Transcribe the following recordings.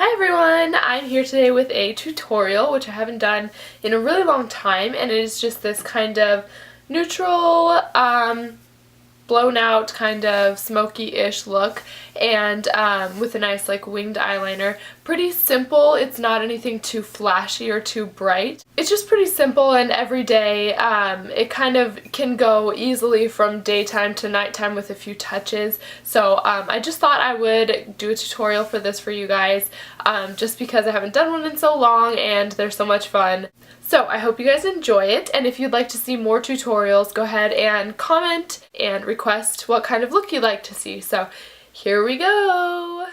Hi everyone! I'm here today with a tutorial which I haven't done in a really long time, and it is just this kind of neutral, blown out kind of smoky-ish look, and with a nice like winged eyeliner. Pretty simple. It's not anything too flashy or too bright. It's just pretty simple and everyday. It kind of can go easily from daytime to nighttime with a few touches. So I just thought I would do a tutorial for this for you guys, just because I haven't done one in so long and they're so much fun. So I hope you guys enjoy it, and if you'd like to see more tutorials, go ahead and comment and request what kind of look you'd like to see. So here we go!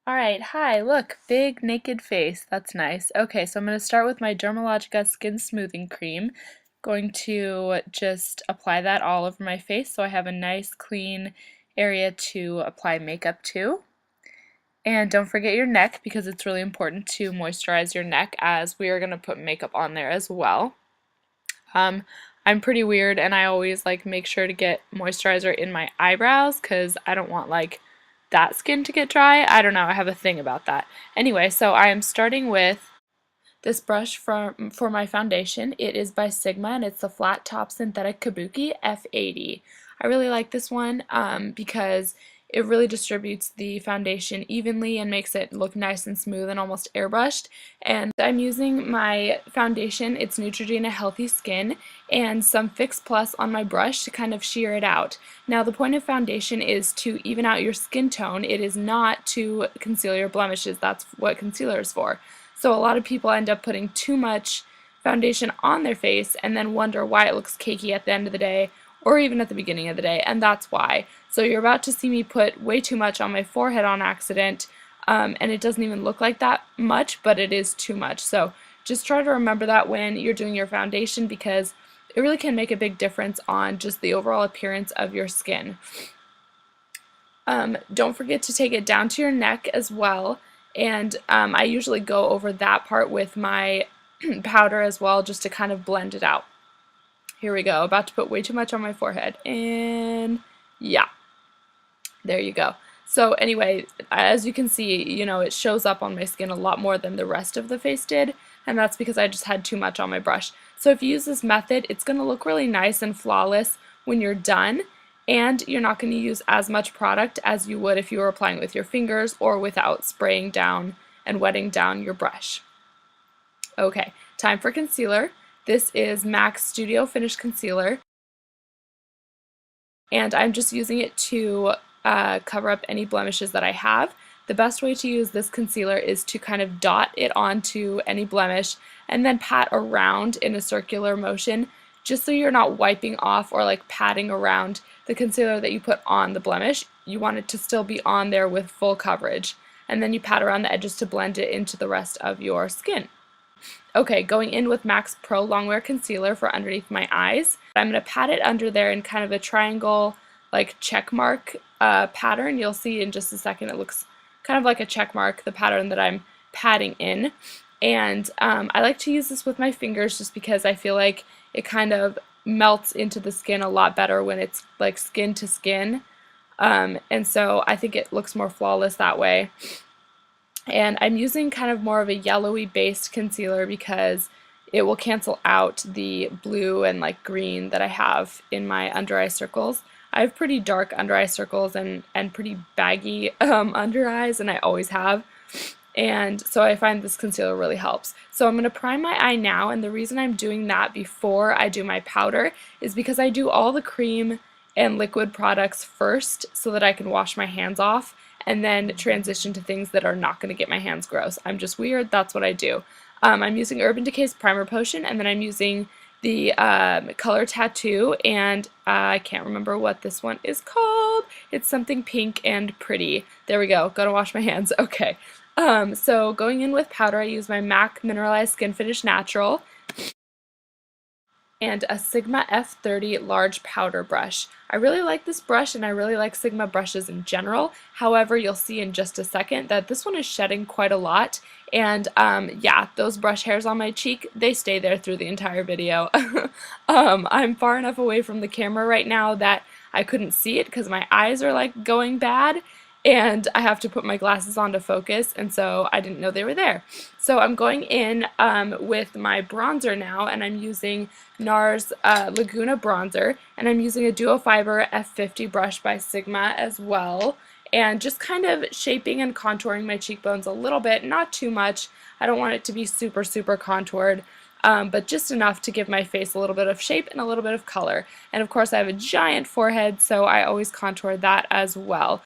Alright, hi, look, big naked face, that's nice. Okay, so I'm going to start with my Dermalogica Skin Smoothing Cream. Going to just apply that all over my face so I have a nice clean area to apply makeup to. And don't forget your neck, because it's really important to moisturize your neck, as we are going to put makeup on there as well. I'm pretty weird and I always like make sure to get moisturizer in my eyebrows because I don't want like that skin to get dry. I don't know, I have a thing about that. Anyway, so I am starting with this brush for my foundation. It is by Sigma and it's the Flat Top Synthetic Kabuki F80. I really like this one because it really distributes the foundation evenly and makes it look nice and smooth and almost airbrushed. And I'm using my foundation, it's Neutrogena Healthy Skin, and some Fix Plus on my brush to kind of sheer it out. Now the point of foundation is to even out your skin tone. It is not to conceal your blemishes. That's what concealer is for. So a lot of people end up putting too much foundation on their face and then wonder why it looks cakey at the end of the day, or even at the beginning of the day, and that's why. So you're about to see me put way too much on my forehead on accident, and it doesn't even look like that much, but it is too much. So just try to remember that when you're doing your foundation, because it really can make a big difference on just the overall appearance of your skin. Don't forget to take it down to your neck as well, and I usually go over that part with my powder as well, just to kind of blend it out. Here we go, about to put way too much on my forehead, and yeah, there you go. So anyway, as you can see, you know, it shows up on my skin a lot more than the rest of the face did, and that's because I just had too much on my brush. So if you use this method, it's going to look really nice and flawless when you're done, and you're not going to use as much product as you would if you were applying with your fingers or without spraying down and wetting down your brush. Okay, time for concealer. This is MAC Studio Finish Concealer, and I'm just using it to cover up any blemishes that I have. The best way to use this concealer is to kind of dot it onto any blemish and then pat around in a circular motion, just so you're not wiping off or like patting around the concealer that you put on the blemish. You want it to still be on there with full coverage, and then you pat around the edges to blend it into the rest of your skin. Okay, going in with MAC's Pro Longwear Concealer for underneath my eyes. I'm going to pat it under there in kind of a triangle, like check mark pattern. You'll see in just a second it looks kind of like a check mark, the pattern that I'm patting in. And I like to use this with my fingers just because I feel like it kind of melts into the skin a lot better when it's like skin to skin. And so I think it looks more flawless that way. And I'm using kind of more of a yellowy based concealer because it will cancel out the blue and like green that I have in my under eye circles. I have pretty dark under eye circles and pretty baggy under eyes, and I always have. And so I find this concealer really helps. So I'm going to prime my eye now, and the reason I'm doing that before I do my powder is because I do all the cream and liquid products first so that I can wash my hands off and then transition to things that are not going to get my hands gross. I'm just weird, that's what I do. I'm using Urban Decay's Primer Potion, and then I'm using the Color Tattoo, and I can't remember what this one is called. It's something pink and pretty. There we go, gotta wash my hands. Okay, so going in with powder, I use my MAC Mineralized Skin Finish Natural and a Sigma F30 large powder brush. I really like this brush, and I really like Sigma brushes in general. However, you'll see in just a second that this one is shedding quite a lot, and yeah, those brush hairs on my cheek, they stay there through the entire video. I'm far enough away from the camera right now that I couldn't see it because my eyes are like going bad, and I have to put my glasses on to focus, and so I didn't know they were there. So I'm going in with my bronzer now, and I'm using NARS Laguna bronzer, and I'm using a duo fiber F50 brush by Sigma as well, and just kind of shaping and contouring my cheekbones a little bit, not too much. I don't want it to be super, super contoured. But just enough to give my face a little bit of shape and a little bit of color. And of course I have a giant forehead, so I always contour that as well.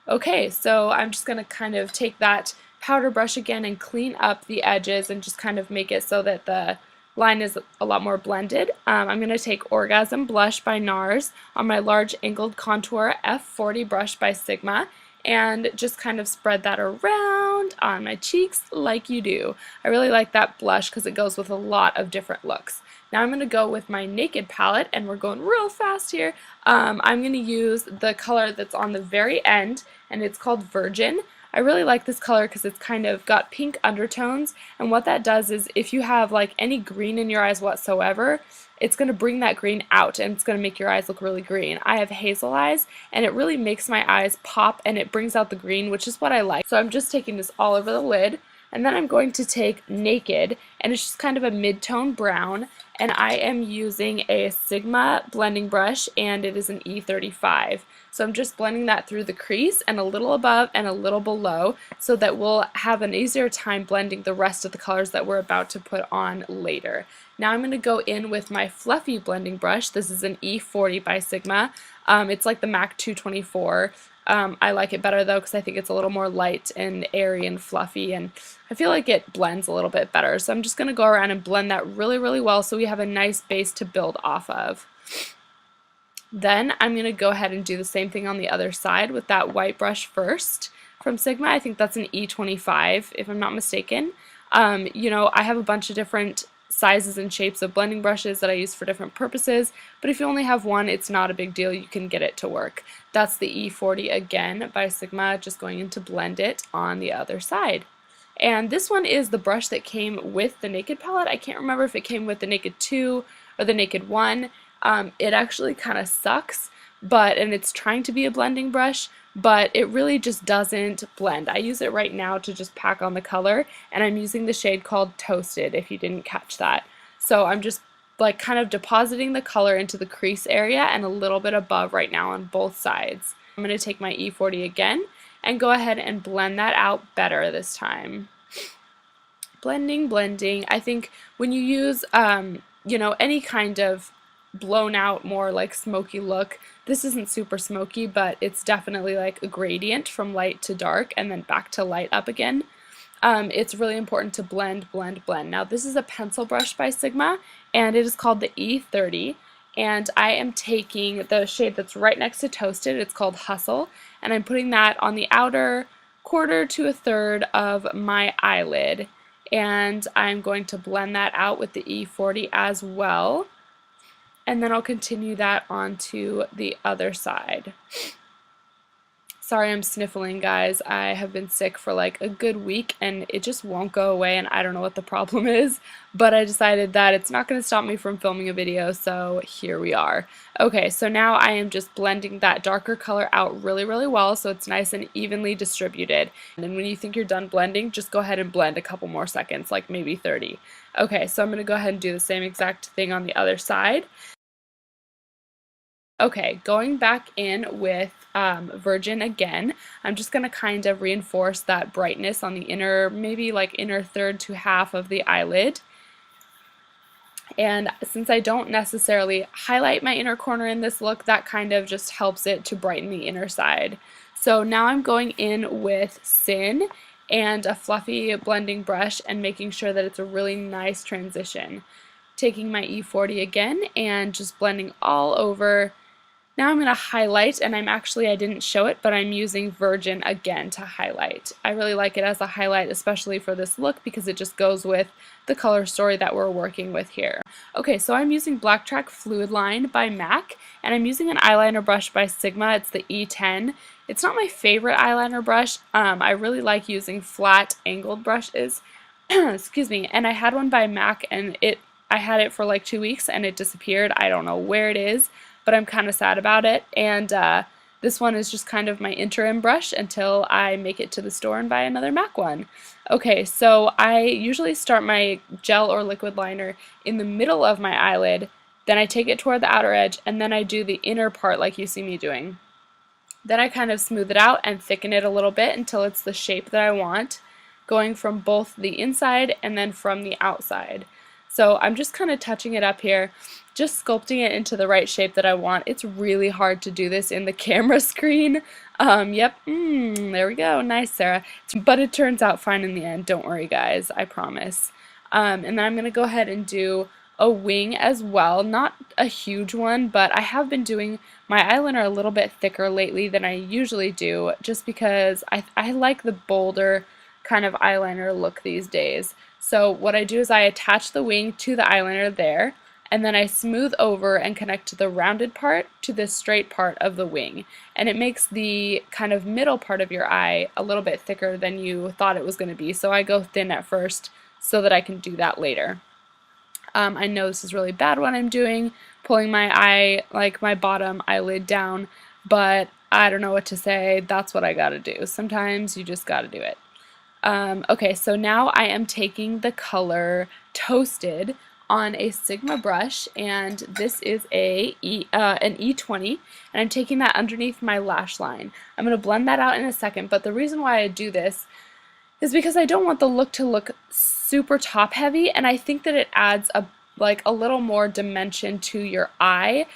Okay, so I'm just going to kind of take that powder brush again and clean up the edges and just kind of make it so that the line is a lot more blended. I'm going to take Orgasm Blush by NARS on my large angled contour F40 brush by Sigma and just kind of spread that around on my cheeks like you do. I really like that blush because it goes with a lot of different looks. Now I'm going to go with my Naked palette, and we're going real fast here. I'm going to use the color that's on the very end, and it's called Virgin. I really like this color because it's kind of got pink undertones, and what that does is if you have like any green in your eyes whatsoever, it's going to bring that green out and it's going to make your eyes look really green. I have hazel eyes, and it really makes my eyes pop and it brings out the green, which is what I like. So I'm just taking this all over the lid, and then I'm going to take Naked, and it's just kind of a mid-tone brown, and I am using a Sigma blending brush, and it is an E35. So I'm just blending that through the crease and a little above and a little below so that we'll have an easier time blending the rest of the colors that we're about to put on later. Now I'm going to go in with my fluffy blending brush. This is an E40 by Sigma. It's like the MAC 224. I like it better though because I think it's a little more light and airy and fluffy, and I feel like it blends a little bit better. So I'm just going to go around and blend that really, really well so we have a nice base to build off of. Then I'm going to go ahead and do the same thing on the other side with that white brush first from Sigma. I think that's an E25 if I'm not mistaken. You know, I have a bunch of different sizes and shapes of blending brushes that I use for different purposes, but if you only have one, it's not a big deal. You can get it to work. That's the E40 again by Sigma, just going in to blend it on the other side. And this one is the brush that came with the Naked palette. I can't remember if it came with the Naked 2 or the Naked 1. It actually kind of sucks, and it's trying to be a blending brush, but it really just doesn't blend. I use it right now to just pack on the color, and I'm using the shade called Toasted, if you didn't catch that. So I'm just like kind of depositing the color into the crease area and a little bit above right now on both sides. I'm going to take my E40 again and go ahead and blend that out better this time. Blending, blending. I think when you use, you know, any kind of blown out, more like smoky look, this isn't super smoky, but it's definitely like a gradient from light to dark and then back to light up again. It's really important to blend, blend, blend. Now this is a pencil brush by Sigma, and it is called the E30, and I am taking the shade that's right next to Toasted. It's called Hustle, and I'm putting that on the outer quarter to a third of my eyelid, and I'm going to blend that out with the E40 as well. And then I'll continue that onto the other side. Sorry I'm sniffling, guys. I have been sick for like a good week and it just won't go away, and I don't know what the problem is, but I decided that it's not going to stop me from filming a video, so here we are. Okay, so now I am just blending that darker color out really, really well so it's nice and evenly distributed. And then when you think you're done blending, just go ahead and blend a couple more seconds, like maybe 30. Okay, so I'm going to go ahead and do the same exact thing on the other side. Okay, going back in with Virgin again, I'm just going to kind of reinforce that brightness on the inner, maybe like inner third to half of the eyelid. And since I don't necessarily highlight my inner corner in this look, that kind of just helps it to brighten the inner side. So now I'm going in with Sin and a fluffy blending brush and making sure that it's a really nice transition. Taking my E40 again and just blending all over. Now I'm going to highlight, and I didn't show it, but I'm using Virgin again to highlight. I really like it as a highlight, especially for this look, because it just goes with the color story that we're working with here. Okay, so I'm using Black Track Fluid Line by MAC, and I'm using an eyeliner brush by Sigma. It's the E10. It's not my favorite eyeliner brush. I really like using flat angled brushes. Excuse me. And I had one by MAC, and I had it for like 2 weeks and it disappeared. I don't know where it is, but I'm kind of sad about it. And this one is just kind of my interim brush until I make it to the store and buy another MAC one. Okay, so I usually start my gel or liquid liner in the middle of my eyelid, then I take it toward the outer edge, and then I do the inner part like you see me doing. Then I kind of smooth it out and thicken it a little bit until it's the shape that I want, going from both the inside and then from the outside. So I'm just kind of touching it up here, just sculpting it into the right shape that I want. It's really hard to do this in the camera screen. Yep, there we go. Nice, Sarah. But it turns out fine in the end. Don't worry, guys. I promise. And then I'm going to go ahead and do a wing as well. Not a huge one, but I have been doing my eyeliner a little bit thicker lately than I usually do, just because I like the bolder kind of eyeliner look these days. So what I do is I attach the wing to the eyeliner there, and then I smooth over and connect the rounded part to the straight part of the wing. And it makes the kind of middle part of your eye a little bit thicker than you thought it was going to be. So I go thin at first so that I can do that later. I know this is really bad what I'm doing, pulling my eye, like my bottom eyelid down, but I don't know what to say. That's what I gotta do. Sometimes you just gotta do it. Okay, so now I am taking the color Toasted on a Sigma brush, and this is an E20, and I'm taking that underneath my lash line. I'm going to blend that out in a second, but the reason why I do this is because I don't want the look to look super top heavy, and I think that it adds a little more dimension to your eye,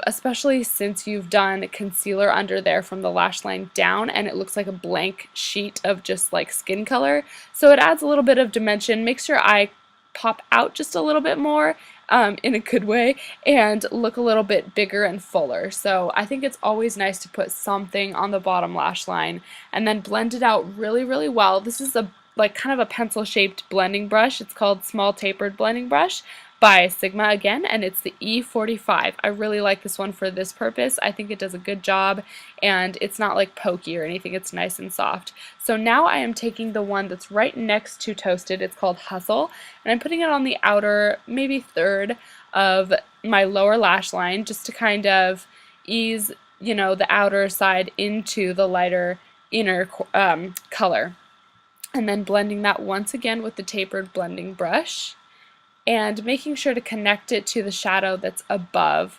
especially since you've done concealer under there from the lash line down, and it looks like a blank sheet of just like skin color. So it adds a little bit of dimension, makes your eye pop out just a little bit more in a good way and look a little bit bigger and fuller. So I think it's always nice to put something on the bottom lash line and then blend it out really, really well. This is kind of a pencil shaped blending brush. It's called Small Tapered Blending Brush by Sigma again, and it's the E45. I really like this one for this purpose. I think it does a good job, and it's not like pokey or anything. It's nice and soft. So now I am taking the one that's right next to Toasted. It's called Hustle, and I'm putting it on the outer, maybe third of my lower lash line, just to kind of ease, the outer side into the lighter inner color. And then blending that once again with the tapered blending brush, and making sure to connect it to the shadow that's above,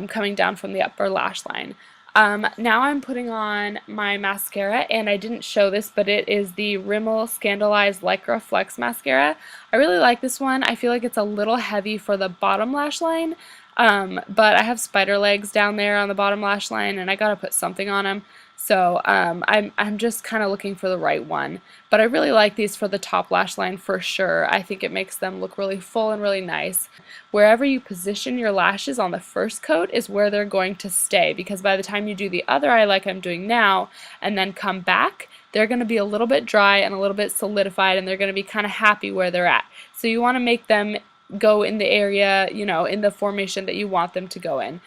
coming down from the upper lash line. Now I'm putting on my mascara, and I didn't show this, but it is the Rimmel Scandalized Lycra Flex Mascara. I really like this one. I feel like it's a little heavy for the bottom lash line, but I have spider legs down there on the bottom lash line, and I gotta put something on them. So I'm just kind of looking for the right one. But I really like these for the top lash line for sure. I think it makes them look really full and really nice. Wherever you position your lashes on the first coat is where they're going to stay, because by the time you do the other eye like I'm doing now and then come back, they're going to be a little bit dry and a little bit solidified, and they're going to be kind of happy where they're at. So you want to make them go in the area, in the formation that you want them to go in.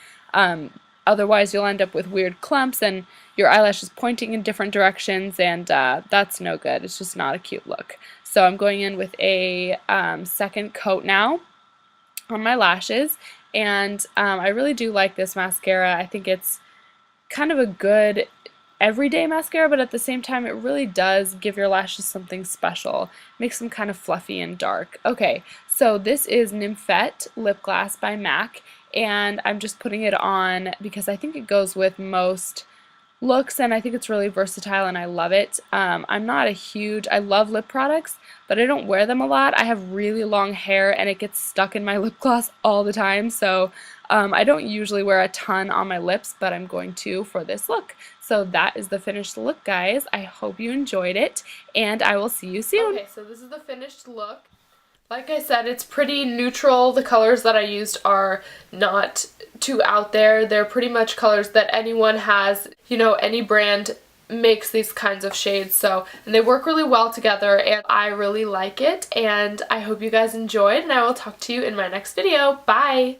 Otherwise, you'll end up with weird clumps and your eyelashes pointing in different directions, and that's no good. It's just not a cute look. So I'm going in with a second coat now on my lashes, and I really do like this mascara. I think it's kind of a good everyday mascara, but at the same time, it really does give your lashes something special. Makes them kind of fluffy and dark. Okay, so this is Nymphette Lip Glass by MAC, and I'm just putting it on because I think it goes with most looks, and I think it's really versatile and I love it. I love lip products, but I don't wear them a lot. I have really long hair and it gets stuck in my lip gloss all the time, so I don't usually wear a ton on my lips, but I'm going to for this look. So that is the finished look, guys. I hope you enjoyed it, and I will see you soon. Okay, so this is the finished look. Like I said, it's pretty neutral. The colors that I used are not too out there. They're pretty much colors that anyone has, any brand makes these kinds of shades. And they work really well together, and I really like it, and I hope you guys enjoyed, and I will talk to you in my next video. Bye!